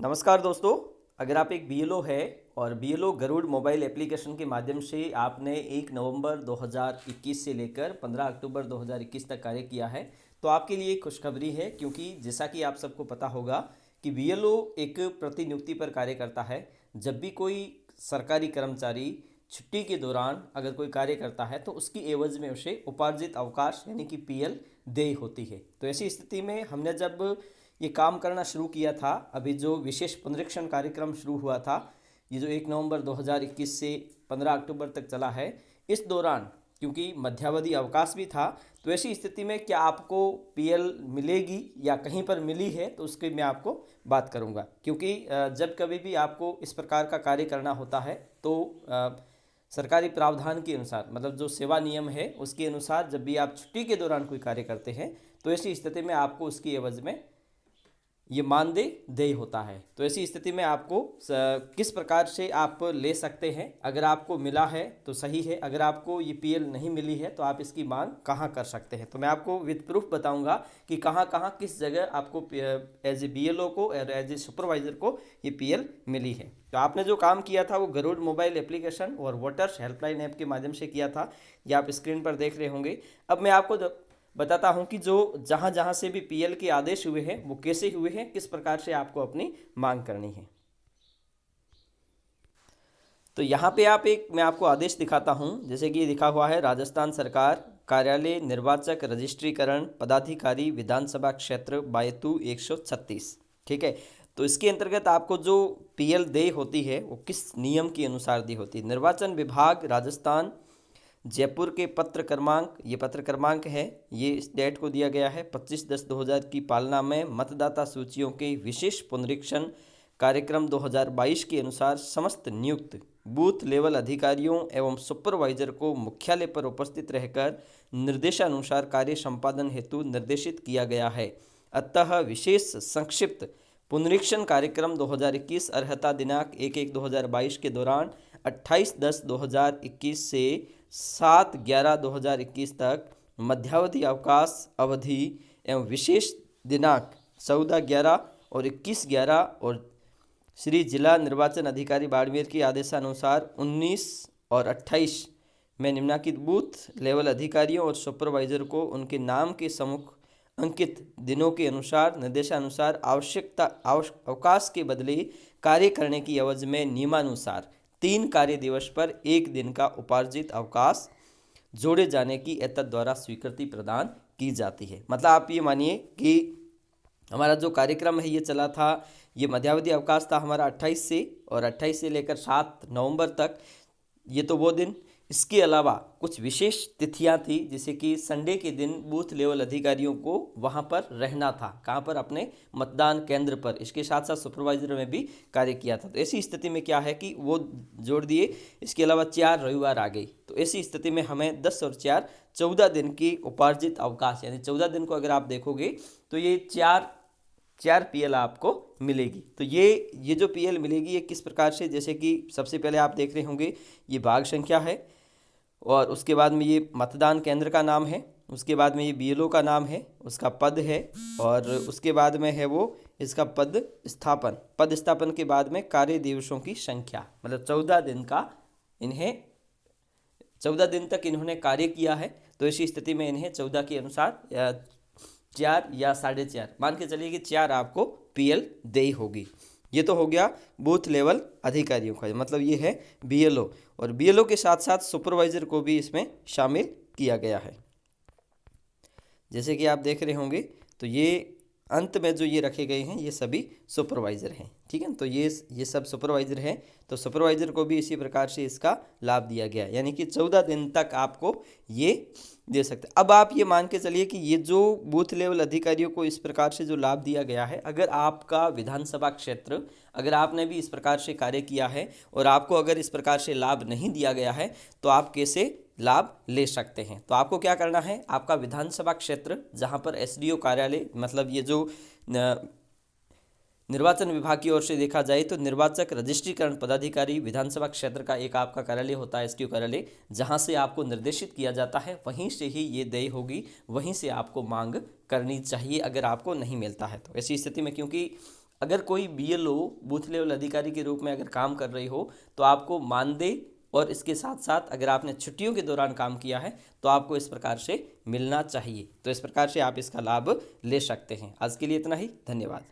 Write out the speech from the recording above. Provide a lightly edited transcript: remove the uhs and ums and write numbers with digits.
नमस्कार दोस्तों। अगर आप एक बीएलओ है और बीएलओ गरुड़ मोबाइल एप्लीकेशन के माध्यम से आपने 1 नवंबर 2021 से लेकर 15 अक्टूबर 2021 तक कार्य किया है तो आपके लिए खुशखबरी है, क्योंकि जैसा कि आप सबको पता होगा कि बीएलओ एक प्रतिनियुक्ति पर कार्य करता है। जब भी कोई सरकारी कर्मचारी छुट्टी के दौरान अगर कोई कार्य करता है तो उसकी एवज में उसे उपार्जित अवकाश यानी कि पीएल देय होती है। तो ऐसी स्थिति में हमने जब ये काम करना शुरू किया था, अभी जो विशेष पुनरीक्षण कार्यक्रम शुरू हुआ था, ये जो 1 नवंबर 2021 से 15 अक्टूबर तक चला है, इस दौरान क्योंकि मध्यावधि अवकाश भी था, तो ऐसी स्थिति में क्या आपको पीएल मिलेगी या कहीं पर मिली है तो उसकी मैं आपको बात करूंगा। क्योंकि जब कभी भी आपको इस प्रकार का कार्य करना होता है तो सरकारी प्रावधान के अनुसार, मतलब जो सेवा नियम है उसके अनुसार, जब भी आप छुट्टी के दौरान कोई कार्य करते हैं तो ऐसी स्थिति में आपको उसकी एवज में ये मानदेय देय होता है। तो ऐसी स्थिति में आपको किस प्रकार से आप ले सकते हैं, अगर आपको मिला है तो सही है, अगर आपको ये पीएल नहीं मिली है तो आप इसकी मांग कहाँ कर सकते हैं। तो मैं आपको विद प्रूफ बताऊंगा कि कहाँ कहाँ किस जगह आपको एज ए बीएलओ को और एज ए सुपरवाइजर को ये पीएल मिली है। तो आपने जो काम किया था वो गरुड़ मोबाइल एप्लीकेशन और वोटर्स हेल्पलाइन ऐप के माध्यम से किया था, ये आप स्क्रीन पर देख रहे होंगे। अब मैं आपको बताता हूं कि जो जहां जहां से भी पीएल के आदेश हुए हैं वो कैसे हुए हैं, किस प्रकार से आपको अपनी मांग करनी है। तो यहाँ पे मैं आपको आदेश दिखाता हूँ, जैसे कि ये लिखा हुआ है राजस्थान सरकार कार्यालय निर्वाचक रजिस्ट्रीकरण पदाधिकारी विधानसभा क्षेत्र बायतू 136। ठीक है, तो इसके अंतर्गत आपको जो पीएल देय होती है वो किस नियम के अनुसार दी होती है। निर्वाचन विभाग राजस्थान जयपुर के पत्र क्रमांक, ये पत्र क्रमांक है, ये इस डेट को दिया गया है 25/10/2000 की पालना में मतदाता सूचियों के विशेष पुनरीक्षण कार्यक्रम 2022 के अनुसार समस्त नियुक्त बूथ लेवल अधिकारियों एवं सुपरवाइजर को मुख्यालय पर उपस्थित रहकर निर्देशानुसार कार्य संपादन हेतु निर्देशित किया गया है। अतः विशेष संक्षिप्त पुनरीक्षण कार्यक्रम 2021 अर्हता दिनांक 1/1/2022 के दौरान 28/10/2021 से 7/11/2021 तक मध्यावधि अवकाश अवधि एवं विशेष दिनांक 14/11 और 21/11 और श्री जिला निर्वाचन अधिकारी बाड़मेर के आदेशानुसार 19 और 28 में निम्नलिखित बूथ लेवल अधिकारियों और सुपरवाइजर को उनके नाम के सम्मुख अंकित दिनों के अनुसार निर्देशानुसार अवकाश के बदले कार्य करने की एवज में नियमानुसार 3 कार्य दिवस पर 1 दिन का उपार्जित अवकाश जोड़े जाने की एतद द्वारा स्वीकृति प्रदान की जाती है। मतलब आप ये मानिए कि हमारा जो कार्यक्रम है ये चला था, ये मध्यावधि अवकाश था हमारा 28 से, और 28 से लेकर 7 नवंबर तक, ये तो वो दिन। इसके अलावा कुछ विशेष तिथियां थी, जैसे कि संडे के दिन बूथ लेवल अधिकारियों को वहां पर रहना था, कहां पर, अपने मतदान केंद्र पर। इसके साथ साथ सुपरवाइजर में भी कार्य किया था। तो ऐसी स्थिति में क्या है कि वो जोड़ दिए। इसके अलावा 4 रविवार आ गई, तो ऐसी स्थिति में हमें 10 और 4 14 दिन की उपार्जित अवकाश, यानी 14 दिन को अगर आप देखोगे तो ये चार पीएल आपको मिलेगी। तो ये जो पीएल मिलेगी ये किस प्रकार से, जैसे कि सबसे पहले आप देख रहे होंगे ये भाग संख्या है, और उसके बाद में ये मतदान केंद्र का नाम है, उसके बाद में ये बीएलओ का नाम है, उसका पद है, और उसके बाद में है वो इसका पद स्थापन के बाद में कार्य दिवसों की संख्या, मतलब 14 दिन का, इन्हें 14 दिन तक इन्होंने कार्य किया है। तो ऐसी स्थिति में इन्हें 14 के अनुसार 4 या 4.5, मान के चलिए कि 4 आपको पीएल देय होगी। ये तो हो गया बूथ लेवल अधिकारियों का, मतलब ये है बीएलओ, और बीएलओ के साथ साथ सुपरवाइजर को भी इसमें शामिल किया गया है। जैसे कि आप देख रहे होंगे, तो ये अंत में जो ये रखे गए हैं ये सभी सुपरवाइजर हैं। ठीक है, तो ये सब सुपरवाइजर हैं, तो सुपरवाइजर को भी इसी प्रकार से इसका लाभ दिया गया, यानी कि 14 दिन तक आपको ये दे सकते। अब आप ये मान के चलिए कि ये जो बूथ लेवल अधिकारियों को इस प्रकार से जो लाभ दिया गया है, अगर आपका विधानसभा क्षेत्र, अगर आपने भी इस प्रकार से कार्य किया है और आपको अगर इस प्रकार से लाभ नहीं दिया गया है तो आप कैसे लाभ ले सकते हैं। तो आपको क्या करना है, आपका विधानसभा क्षेत्र जहां पर एसडीओ कार्यालय, मतलब ये जो निर्वाचन विभाग की ओर से देखा जाए तो निर्वाचक रजिस्ट्रीकरण पदाधिकारी विधानसभा क्षेत्र का एक आपका कार्यालय होता है, एसडीओ कार्यालय, जहां से आपको निर्देशित किया जाता है, वहीं से ही ये देय होगी, वहीं से आपको मांग करनी चाहिए अगर आपको नहीं मिलता है तो। ऐसी स्थिति में, क्योंकि अगर कोई BLO बूथ लेवल अधिकारी के रूप में अगर काम कर रही हो तो आपको मानदेय और इसके साथ साथ अगर आपने छुट्टियों के दौरान काम किया है तो आपको इस प्रकार से मिलना चाहिए। तो इस प्रकार से आप इसका लाभ ले सकते हैं। आज के लिए इतना ही, धन्यवाद।